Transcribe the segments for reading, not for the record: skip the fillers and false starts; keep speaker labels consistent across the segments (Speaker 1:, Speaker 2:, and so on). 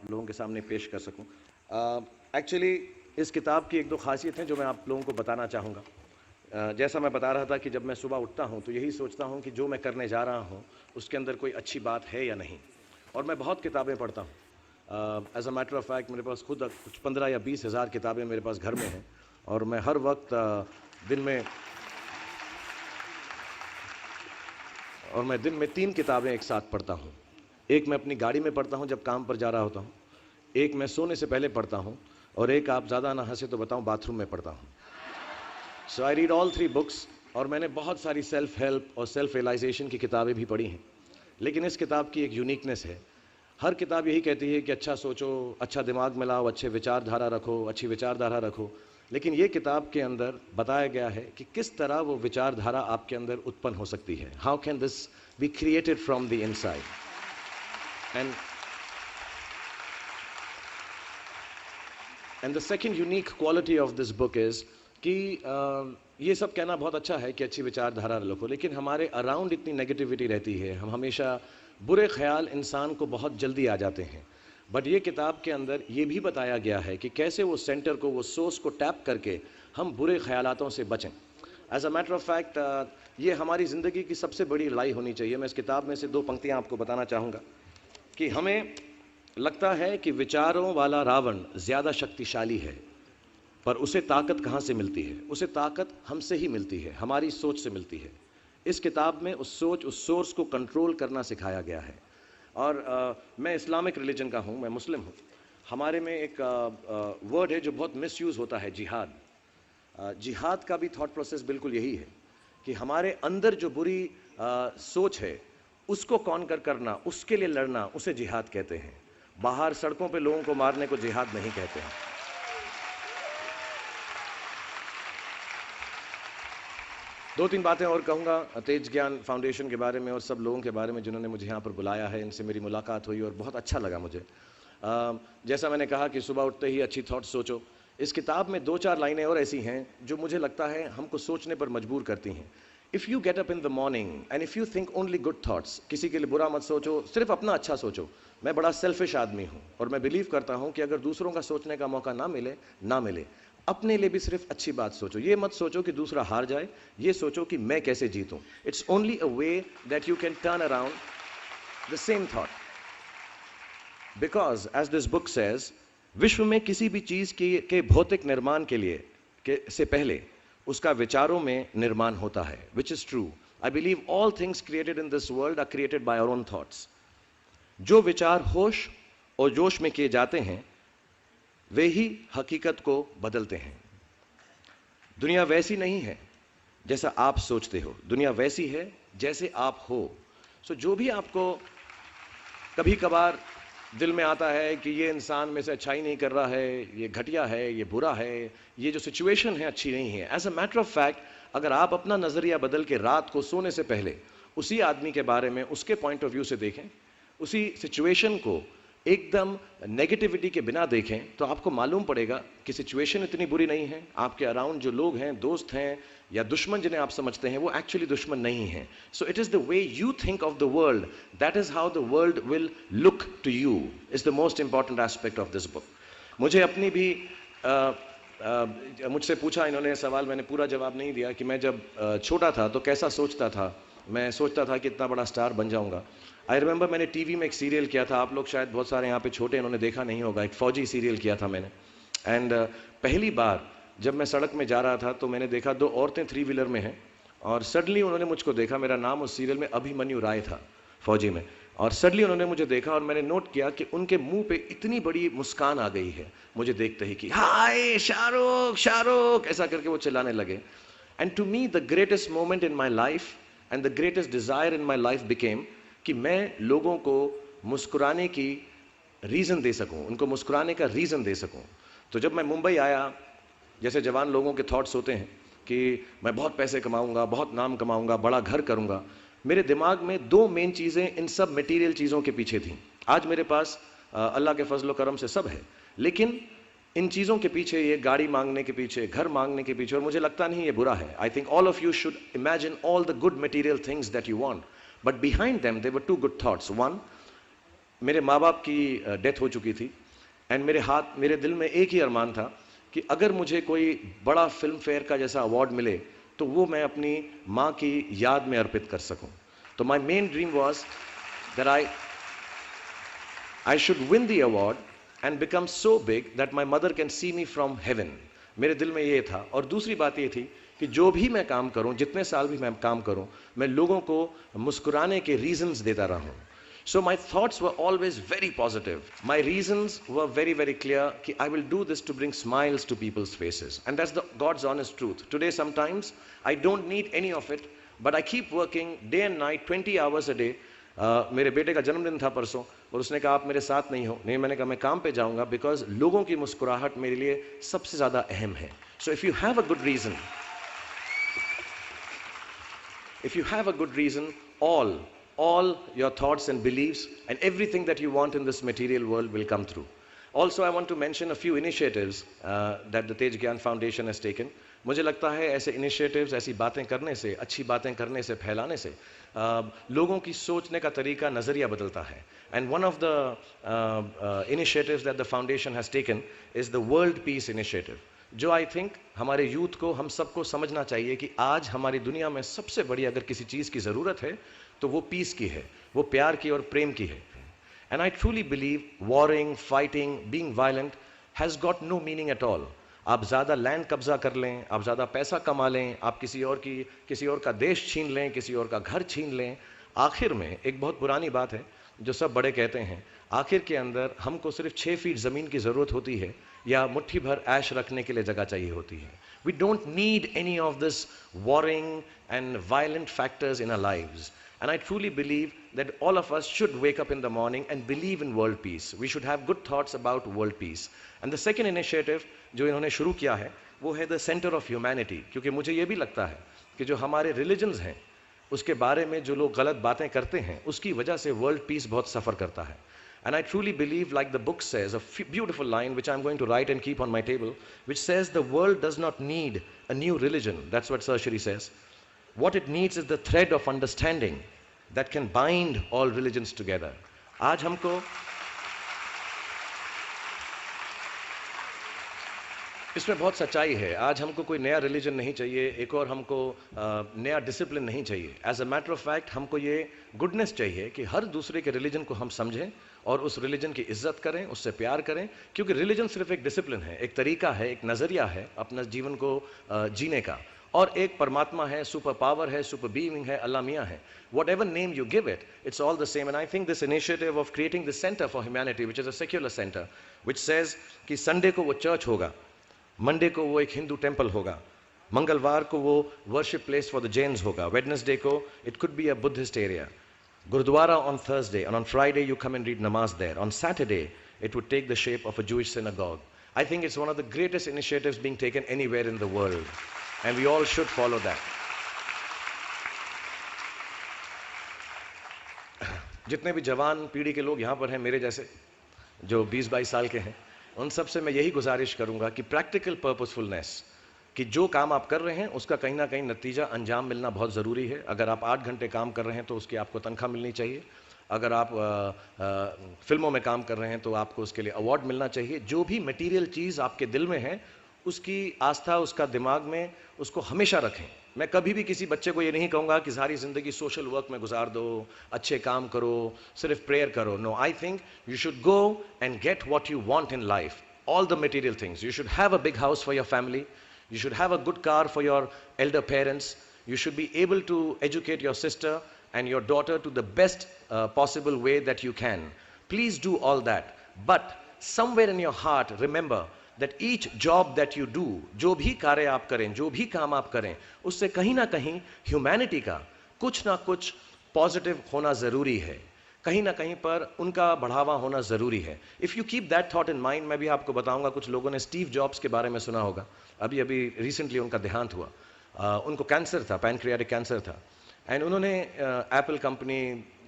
Speaker 1: लोगों के सामने पेश कर सकूं। एक्चुअली इस किताब की एक दो खासियत हैं जो मैं आप लोगों को बताना चाहूँगा। जैसा मैं बता रहा था कि जब मैं सुबह उठता हूँ तो यही सोचता हूँ कि जो मैं करने जा रहा हूँ उसके अंदर कोई अच्छी बात है या नहीं, और मैं बहुत किताबें पढ़ता हूँ। As a matter of fact मेरे पास खुद कुछ 15 या 20 हज़ार किताबें मेरे पास घर में हैं, और मैं हर वक्त दिन में 3 किताबें एक साथ पढ़ता हूँ। एक मैं अपनी गाड़ी में पढ़ता हूँ जब काम पर जा रहा होता हूँ, एक मैं सोने से पहले पढ़ता हूँ, और एक, आप ज़्यादा ना हंसे तो बताऊँ, बाथरूम में पढ़ता हूँ। सो आई रीड ऑल 3 बुक्स, और मैंने बहुत सारी सेल्फ हेल्प और सेल्फ रियलाइजेशन की किताबें भी पढ़ी हैं। लेकिन इस किताब की एक यूनिकनेस है। हर किताब यही कहती है कि अच्छा सोचो, अच्छा दिमाग में लाओ, अच्छे विचारधारा रखो, अच्छी विचारधारा रखो। लेकिन ये किताब के अंदर बताया गया है कि किस तरह वो विचारधारा आपके अंदर उत्पन्न हो सकती है। How can this be created from the inside. And the second unique quality of this book is कि ये सब कहना बहुत अच्छा है कि अच्छी विचारधारा रखो, लेकिन हमारे अराउंड इतनी नेगेटिविटी रहती है, हम हमेशा बुरे ख्याल इंसान को बहुत जल्दी आ जाते हैं। बट ये किताब के अंदर ये भी बताया गया है कि कैसे वो सेंटर को, वो सोर्स को टैप करके हम बुरे ख्यालातों से बचें। As a matter of fact ये हमारी ज़िंदगी की सबसे बड़ी लड़ाई होनी चाहिए। मैं इस किताब में से 2 पंक्तियाँ आपको बताना चाहूँगा कि हमें लगता है कि विचारों वाला रावण ज़्यादा शक्तिशाली है, पर उसे ताकत कहाँ से मिलती है? उसे ताकत हमसे ही मिलती है, हमारी सोच से मिलती है। इस किताब में उस सोच, उस सोर्स को कंट्रोल करना सिखाया गया है। और मैं इस्लामिक रिलीजन का हूँ, मैं मुस्लिम हूँ। हमारे में एक वर्ड है जो बहुत मिसयूज़ होता है, जिहाद। जिहाद का भी थॉट प्रोसेस बिल्कुल यही है कि हमारे अंदर जो बुरी सोच है उसको कॉन्कर करना, उसके लिए लड़ना, उसे जिहाद कहते हैं। बाहर सड़कों पे लोगों को मारने को जिहाद नहीं कहते हैं। दो तीन बातें और कहूँगा तेज ज्ञान फाउंडेशन के बारे में और सब लोगों के बारे में जिन्होंने मुझे यहाँ पर बुलाया है। इनसे मेरी मुलाकात हुई और बहुत अच्छा लगा मुझे। जैसा मैंने कहा कि सुबह उठते ही अच्छी थॉट्स सोचो। इस किताब में 2-4 लाइनें और ऐसी हैं जो मुझे लगता है हमको सोचने पर मजबूर करती हैं। If you get up in the morning and if you think only good thoughts, किसी के लिए बुरा मत सोचो, सिर्फ अपना अच्छा सोचो। मैं बड़ा सेल्फिश आदमी हूँ और मैं बिलीव करता हूँ कि अगर दूसरों का सोचने का मौका ना मिले, अपने लिए भी सिर्फ अच्छी बात सोचो। ये मत सोचो कि दूसरा हार जाए, ये सोचो कि मैं कैसे जीतूं। It's only a way that you can turn around the same thought, because as this book says, विश्व में किसी भी चीज के भौतिक निर्माण से पहले उसका विचारों में निर्माण होता है, which is true. I believe all things created in this world are created by our own thoughts. जो विचार होश और जोश में किए जाते हैं वे ही हकीकत को बदलते हैं। दुनिया वैसी नहीं है जैसा आप सोचते हो, दुनिया वैसी है जैसे आप हो। सो जो भी आपको कभी कभार दिल में आता है कि ये इंसान में से अच्छाई नहीं कर रहा है, ये घटिया है, ये बुरा है, ये जो सिचुएशन है अच्छी नहीं है, as a matter of fact अगर आप अपना नजरिया बदल के रात को सोने से पहले उसी आदमी के बारे में उसके पॉइंट ऑफ व्यू से देखें, उसी सिचुएशन को एकदम नेगेटिविटी के बिना देखें, तो आपको मालूम पड़ेगा कि सिचुएशन इतनी बुरी नहीं है। आपके अराउंड जो लोग हैं, दोस्त हैं या दुश्मन जिन्हें आप समझते हैं, वो एक्चुअली दुश्मन नहीं हैं। So it is the way you think of the world, that is how the world will look to you, is the most important aspect of this book. मुझे अपनी भी मुझसे पूछा इन्होंने सवाल, मैंने पूरा जवाब नहीं दिया कि मैं जब छोटा था तो कैसा सोचता था। मैं सोचता था कि इतना बड़ा स्टार बन जाऊंगा। आई रिमेंबर मैंने टीवी में एक सीरियल किया था, आप लोग शायद बहुत सारे यहाँ पे छोटे इन्होंने देखा नहीं होगा, एक फौजी सीरियल किया था मैंने। एंड पहली बार जब मैं सड़क में जा रहा था तो मैंने देखा 2 औरतें 3 व्हीलर में हैं, और सडनली उन्होंने मुझको देखा। मेरा नाम उस सीरियल में अभिमन्यु राय था, फौजी में। और सडनली उन्होंने मुझे देखा और मैंने नोट किया कि उनके मुंह पे इतनी बड़ी मुस्कान आ गई है मुझे देखते ही कि हाय शाहरुख शाहरुख, ऐसा करके वो चिल्लाने लगे। And to me the greatest moment in my life and the greatest desire in my life became कि मैं लोगों को मुस्कुराने की रीज़न दे सकूं, उनको मुस्कुराने का रीज़न दे सकूं। तो जब मैं मुंबई आया, जैसे जवान लोगों के थॉट्स होते हैं कि मैं बहुत पैसे कमाऊंगा, बहुत नाम कमाऊंगा, बड़ा घर करूंगा, मेरे दिमाग में 2 मेन चीज़ें इन सब मटेरियल चीज़ों के पीछे थी। आज मेरे पास अल्लाह के फजल करम से सब है, लेकिन इन चीज़ों के पीछे, ये गाड़ी मांगने के पीछे, घर मांगने के पीछे, और मुझे लगता नहीं ये बुरा है। I think all of you should imagine all the good material things that you want, but behind them there were 2 good thoughts. One, मेरे माँ बाप की डेथ हो चुकी थी एंड मेरे दिल में एक ही अरमान था कि अगर मुझे कोई बड़ा फिल्म फेयर का जैसा अवार्ड मिले तो वो मैं अपनी माँ की याद में अर्पित कर सकूं। तो my main dream was that I should win the award and become so big that my mother can see me from heaven. मेरे दिल में ये था। और दूसरी बात ये थी कि जो भी मैं काम करूं, जितने साल भी मैं काम करूं, मैं लोगों को मुस्कुराने के रीजंस देता रहूं। So my thoughts were always very positive. My reasons were very, very clear कि I will do this to bring smiles to people's faces. And that's the God's honest truth. Today sometimes I don't need any of it, but I keep working day and night, 20 hours a day. मेरे बेटे का जन्मदिन था परसों और उसने कहा आप मेरे साथ नहीं हो। नहीं, मैंने कहा मैं काम पे जाऊंगा बिकॉज लोगों की मुस्कुराहट मेरे लिए सबसे ज़्यादा अहम है। So if you have a good reason, if you have a good reason, all your thoughts and beliefs and everything that you want in this material world will come through. Also, I want to mention a few initiatives that the Tej Gyan Foundation has taken. मुझे लगता है ऐसे initiatives, ऐसी बातें करने से, अच्छी बातें करने से, फैलाने से लोगों की सोचने का तरीका, नज़रिया बदलता है। And one of the initiatives that the foundation has taken is the world peace initiative, जो आई थिंक हमारे यूथ को, हम सबको समझना चाहिए कि आज हमारी दुनिया में सबसे बड़ी अगर किसी चीज़ की ज़रूरत है तो वो पीस की है, वो प्यार की और प्रेम की है। And I truly believe warring, fighting, being violent has got no meaning at all. आप ज़्यादा लैंड कब्जा कर लें, आप ज़्यादा पैसा कमा लें, आप किसी और का देश छीन लें, किसी और का घर छीन लें, आखिर में एक बहुत पुरानी बात है जो सब बड़े कहते हैं, आखिर के अंदर हमको सिर्फ 6 फीट ज़मीन की ज़रूरत होती है या मुट्ठी भर ऐश रखने के लिए जगह चाहिए होती है। We don't need any of this warring and violent factors in our lives. And I truly believe that all of us should wake up in the morning and believe in world peace. We should have good thoughts about world peace. And the second initiative जो इन्होंने शुरू किया है वो है the Center of Humanity, क्योंकि मुझे ये भी लगता है कि जो हमारे religions हैं उसके बारे में जो लोग गलत बातें करते हैं उसकी वजह से world peace बहुत सफ़र करता है। And I truly believe, like the book says, a beautiful line which I'm going to write and keep on my table, which says the world does not need a new religion. That's what Sarshri says. What it needs is the thread of understanding that can bind all religions together. आज हमको इसमें बहुत सच्चाई है। आज हमको कोई नया रिलीजन नहीं चाहिए, एक और हमको नया डिसिप्लिन नहीं चाहिए। As a matter of fact हमको ये गुडनेस चाहिए कि हर दूसरे के रिलीजन को हम समझें और उस रिलीजन की इज्जत करें, उससे प्यार करें, क्योंकि रिलीजन सिर्फ एक डिसिप्लिन है, एक तरीका है, एक नज़रिया है अपना जीवन को जीने का। और एक परमात्मा है, सुपर पावर है, सुपर बीइंग है, अल्लाह मियाँ है। Whatever name you give it, it's all the same. And I think this initiative of creating the Center for Humanity, which is a secular center, which says कि Sunday को वो church होगा, Monday को वो एक हिंदू टेम्पल होगा, मंगलवार को वो worship place for the Jains होगा, वेडनेसडे को it could be a Buddhist area, Gurdwara on Thursday, and on Friday you come and read namaz there. On Saturday it would take the shape of a Jewish synagogue. I think it's one of the greatest initiatives being taken anywhere in the world, and we all should follow that. जितने भी जवान पीढ़ी के लोग यहाँ पर हैं मेरे जैसे जो 20-22 साल के हैं, उन सब से मैं यही गुजारिश करूँगा कि प्रैक्टिकल पर्पसफुलनेस, कि जो काम आप कर रहे हैं उसका कहीं ना कहीं नतीजा, अंजाम मिलना बहुत ज़रूरी है। अगर आप 8 घंटे काम कर रहे हैं तो उसकी आपको तनख्वाह मिलनी चाहिए। अगर आप फिल्मों में काम कर रहे हैं तो आपको उसके लिए अवार्ड मिलना चाहिए। जो भी मटीरियल चीज़ आपके दिल में है उसकी आस्था, उसका दिमाग में, उसको हमेशा रखें। मैं कभी भी किसी बच्चे को ये नहीं कहूँगा कि सारी ज़िंदगी सोशल वर्क में गुजार दो, अच्छे काम करो, सिर्फ प्रेयर करो। No, I think you should go and get what you want in life, all the material things. You should have a big house for your family, you should have a good car for your elder parents, you should be able to educate your sister and your daughter to the best possible way that you can. Please do all that, but somewhere in your heart remember that each job that you do, जो भी कार्य आप करें, जो भी काम आप करें, उससे कहीं ना कहीं ह्यूमैनिटी का कुछ ना कुछ पॉजिटिव होना ज़रूरी है, कहीं ना कहीं पर उनका बढ़ावा होना ज़रूरी है। If you keep that thought in mind, मैं भी आपको बताऊंगा, कुछ लोगों ने स्टीव जॉब्स के बारे में सुना होगा, अभी रिसेंटली उनका देहांत हुआ। उनको कैंसर था, पैनक्रियाटिक कैंसर था, एंड उन्होंने एप्पल कंपनी,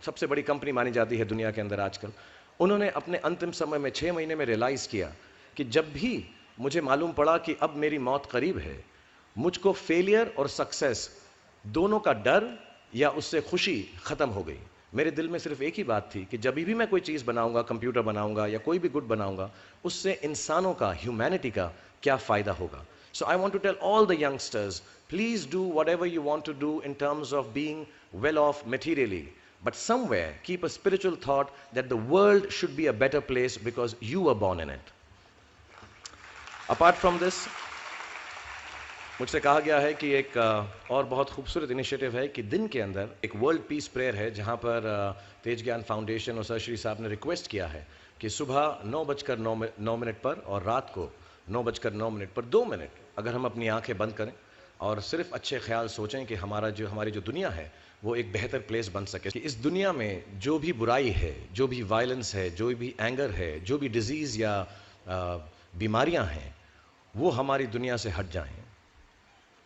Speaker 1: सबसे बड़ी कंपनी मानी जाती है दुनिया के अंदर आजकल, उन्होंने अपने अंतिम समय में 6 महीने में रियलाइज़ किया कि जब भी मुझे मालूम पड़ा कि अब मेरी मौत करीब है, मुझको फेलियर और सक्सेस दोनों का डर या उससे खुशी ख़त्म हो गई। मेरे दिल में सिर्फ एक ही बात थी कि जब भी मैं कोई चीज़ बनाऊंगा, कंप्यूटर बनाऊंगा या कोई भी गुड बनाऊंगा, उससे इंसानों का, ह्यूमैनिटी का क्या फ़ायदा होगा. So I want to tell all the youngsters, please do whatever you want to do in terms of being well off materially, but somewhere keep a spiritual thought that the world should be a better place because you were born in it. Apart from this, मुझसे कहा गया है कि एक और बहुत खूबसूरत initiative है कि दिन के अंदर एक वर्ल्ड पीस प्रेयर है, जहां पर तेज ज्ञान फाउंडेशन और सर श्री साहब ने रिक्वेस्ट किया है कि सुबह 9:09 पर और रात को 9:09 पर 2 मिनट अगर हम अपनी आंखें बंद करें और सिर्फ अच्छे ख्याल सोचें कि हमारी जो दुनिया है वो एक बेहतर प्लेस बन सके. कि इस दुनिया में जो भी बुराई है, जो भी वायलेंस है, जो भी एंगर है, जो भी डिजीज़ या बीमारियां हैं, वो हमारी दुनिया से हट जाएं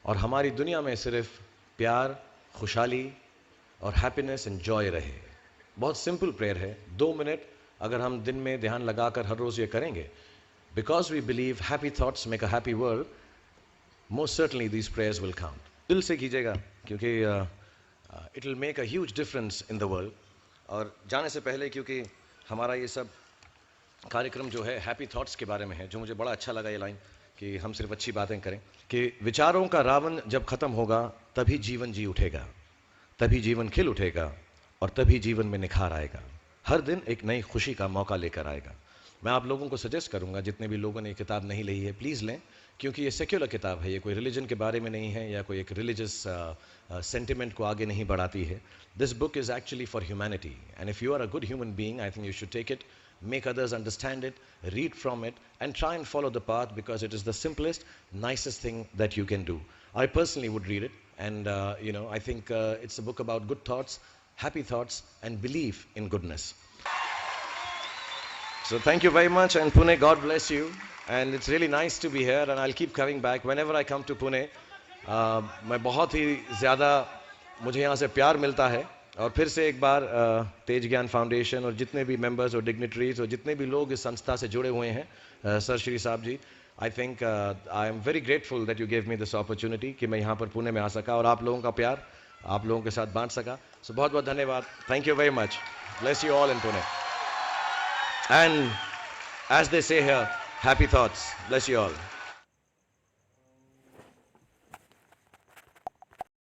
Speaker 1: और हमारी दुनिया में सिर्फ प्यार, खुशहाली और हैप्पीनेस एंड जॉय रहे. बहुत सिंपल प्रेयर है. 2 मिनट अगर हम दिन में ध्यान लगाकर हर रोज़ ये करेंगे, because we believe happy thoughts make a happy world, most certainly these prayers will count. दिल से कीजिएगा, क्योंकि it will make a huge difference in the world. और जाने से पहले, क्योंकि हमारा ये सब कार्यक्रम जो है हैप्पी थॉट्स के बारे में है, जो मुझे बड़ा अच्छा लगा ये लाइन कि हम सिर्फ अच्छी बातें करें, कि विचारों का रावण जब खत्म होगा तभी जीवन जी उठेगा, तभी जीवन खिल उठेगा और तभी जीवन में निखार आएगा. हर दिन एक नई खुशी का मौका लेकर आएगा. मैं आप लोगों को सजेस्ट करूंगा, जितने भी लोगों ने ये किताब नहीं ली है, प्लीज़ लें, क्योंकि ये सेक्युलर किताब है, ये कोई रिलीजन के बारे में नहीं है या कोई एक रिलीजियस सेंटिमेंट को आगे नहीं बढ़ाती है. This book is actually for humanity, and if you are a good human being, I think you should take it, make others understand it, read from it, and try and follow the path, because it is the simplest, nicest thing that you can do. I personally would read it, and I think it's a book about good thoughts, happy thoughts, and belief in goodness. So thank you very much, and Pune, God bless you, and it's really nice to be here, and I'll keep coming back whenever I come to Pune. मैं बहुत ही ज़्यादा मुझे यहाँ से प्यार मिलता है. और फिर से एक बार तेज ज्ञान फाउंडेशन और जितने भी मेंबर्स और डिग्निटरीज और जितने भी लोग इस संस्था से जुड़े हुए हैं, सर श्री साहब ji, I think I am very grateful that you gave me this opportunity कि मैं यहाँ पर पुणे में आ सका और आप लोगों का प्यार आप लोगों के साथ बांट सका. सो बहुत बहुत धन्यवाद. Thank you very much. Bless you all in Pune. And as they say here, happy thoughts. Bless you all.